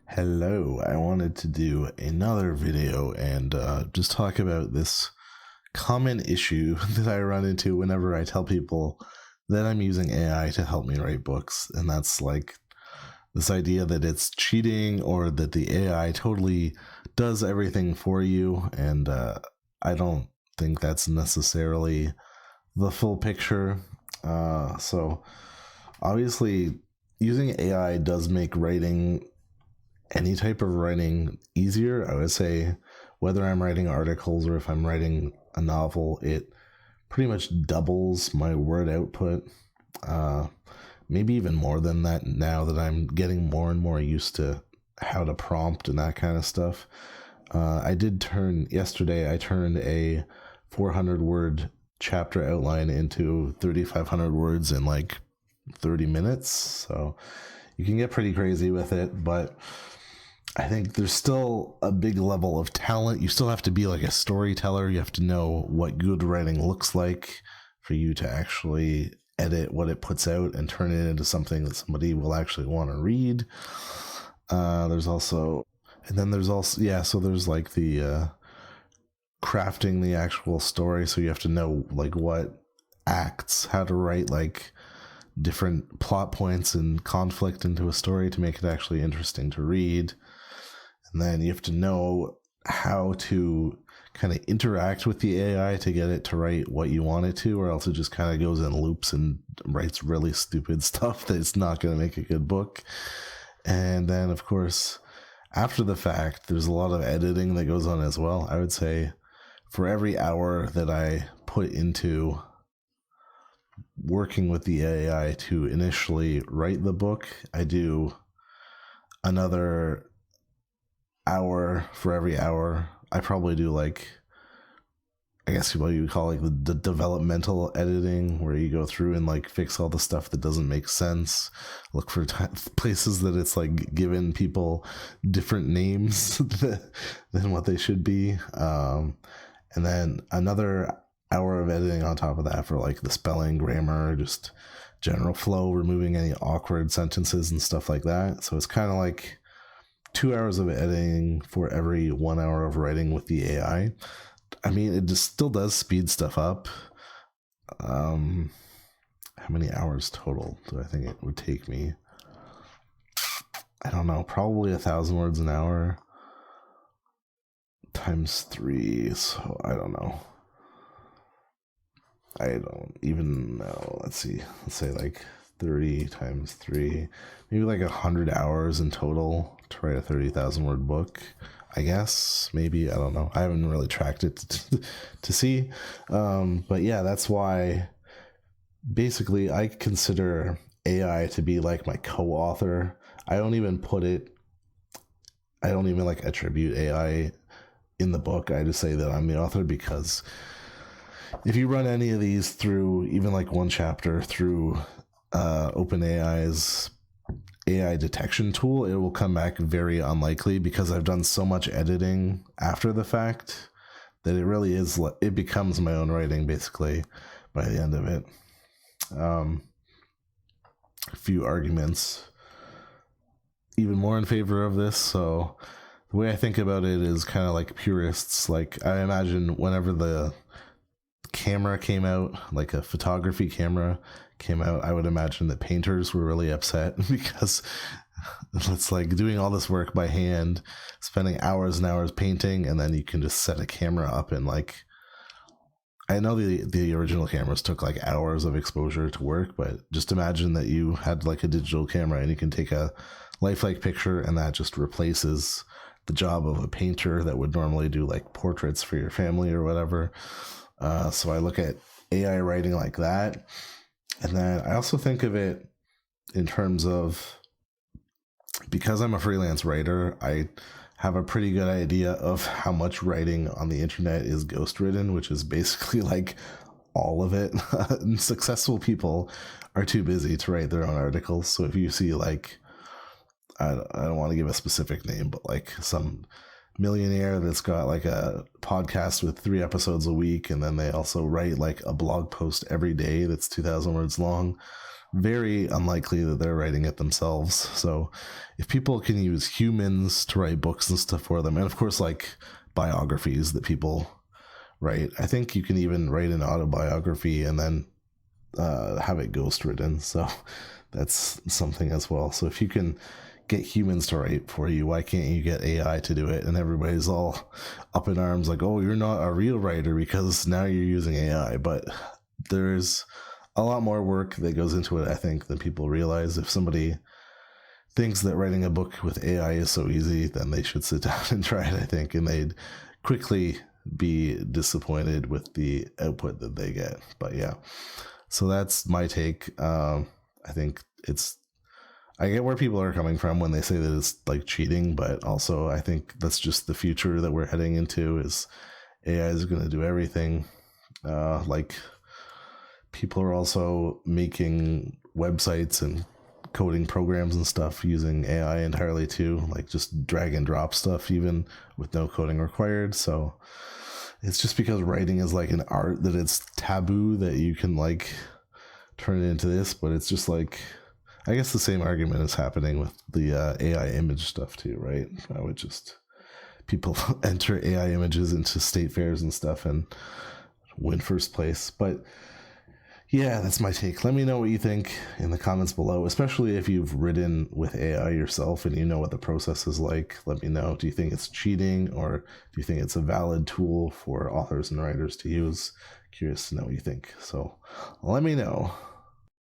Hello, I wanted to do another video and just talk about this common issue that I run into whenever I tell people that I'm using AI to help me write books. And that's like this idea that it's cheating or that the AI totally does everything for you. And I don't think that's necessarily the full picture. So obviously, using AI does make writing any type of writing easier. I would say whether I'm writing articles or if I'm writing a novel, it pretty much doubles my word output. Uh, Maybe even more than that now that I'm getting more and more used to how to prompt and that kind of stuff. Yesterday, I turned a 400 word chapter outline into 3,500 words in like 30 minutes. So you can get pretty crazy with it, but I think there's still a big level of talent. You still have to be like a storyteller. You have to know what good writing looks like for you to actually edit what it puts out and turn it into something that somebody will actually want to read. So there's like the crafting the actual story. So you have to know like what acts, how to write like different plot points and conflict into a story to make it actually interesting to read. And then you have to know how to kind of interact with the AI to get it to write what you want it to, or else it just kind of goes in loops and writes really stupid stuff that's not going to make a good book. And then, of course, after the fact, there's a lot of editing that goes on as well. I would say for every hour that I put into working with the AI to initially write the book, I do another hour for every hour. I probably do like, I guess what you would call like the developmental editing, where you go through and like fix all the stuff that doesn't make sense, look for places that it's like given people different names than what they should be, and then another hour of editing on top of that for like the spelling, grammar, just general flow, removing any awkward sentences and stuff like that. So it's kind of like 2 hours of editing for every 1 hour of writing with the AI. I mean, it just still does speed stuff up. How many hours total do I think it would take me? I don't know, probably 1,000 words an hour times 3. So I don't know. I don't even know. Let's see. Let's say like 30 times 3, maybe like 100 hours in total to write a 30,000 word book, I guess. Maybe, I don't know, I haven't really tracked it to see, but yeah, that's why basically I consider AI to be like my co-author. I don't even like attribute AI in the book. I just say that I'm the author, because if you run any of these through, even like one chapter through OpenAI's AI detection tool, it will come back very unlikely, because I've done so much editing after the fact that it becomes my own writing basically by the end of it. A few arguments even more in favor of this. So the way I think about it is kind of like purists. Like, I imagine whenever the camera came out, like a photography camera came out, I would imagine that painters were really upset because it's like doing all this work by hand, spending hours and hours painting, and then you can just set a camera up and like, I know the original cameras took like hours of exposure to work, but just imagine that you had like a digital camera and you can take a lifelike picture, and that just replaces the job of a painter that would normally do like portraits for your family or whatever. So I look at AI writing like that. And then I also think of it in terms of, because I'm a freelance writer, I have a pretty good idea of how much writing on the internet is ghostwritten, which is basically like all of it. And successful people are too busy to write their own articles. So if you see like, I don't want to give a specific name, but like some millionaire that's got like a podcast with 3 episodes a week, and then they also write like a blog post every day that's 2,000 words long, very unlikely that they're writing it themselves. So if people can use humans to write books and stuff for them, and of course like biographies that people write, I think you can even write an autobiography and then have it ghost written. So that's something as well. So if you can get humans to write for you, why can't you get AI to do it? And everybody's all up in arms like, oh, you're not a real writer because now you're using AI. But there's a lot more work that goes into it, I think, than people realize. If somebody thinks that writing a book with AI is so easy, then they should sit down and try it, I think, and they'd quickly be disappointed with the output that they get. But yeah, so that's my take. I think I get where people are coming from when they say that it's like cheating, but also I think that's just the future that we're heading into, is AI is going to do everything. Like people are also making websites and coding programs and stuff using AI entirely too, like just drag and drop stuff even with no coding required. So it's just because writing is like an art that it's taboo that you can like turn it into this, but it's just like, I guess the same argument is happening with the AI image stuff too, right? I would just, people enter AI images into state fairs and stuff and win first place. But yeah, that's my take. Let me know what you think in the comments below, especially if you've written with AI yourself and you know what the process is like. Let me know. Do you think it's cheating, or do you think it's a valid tool for authors and writers to use? Curious to know what you think. So let me know.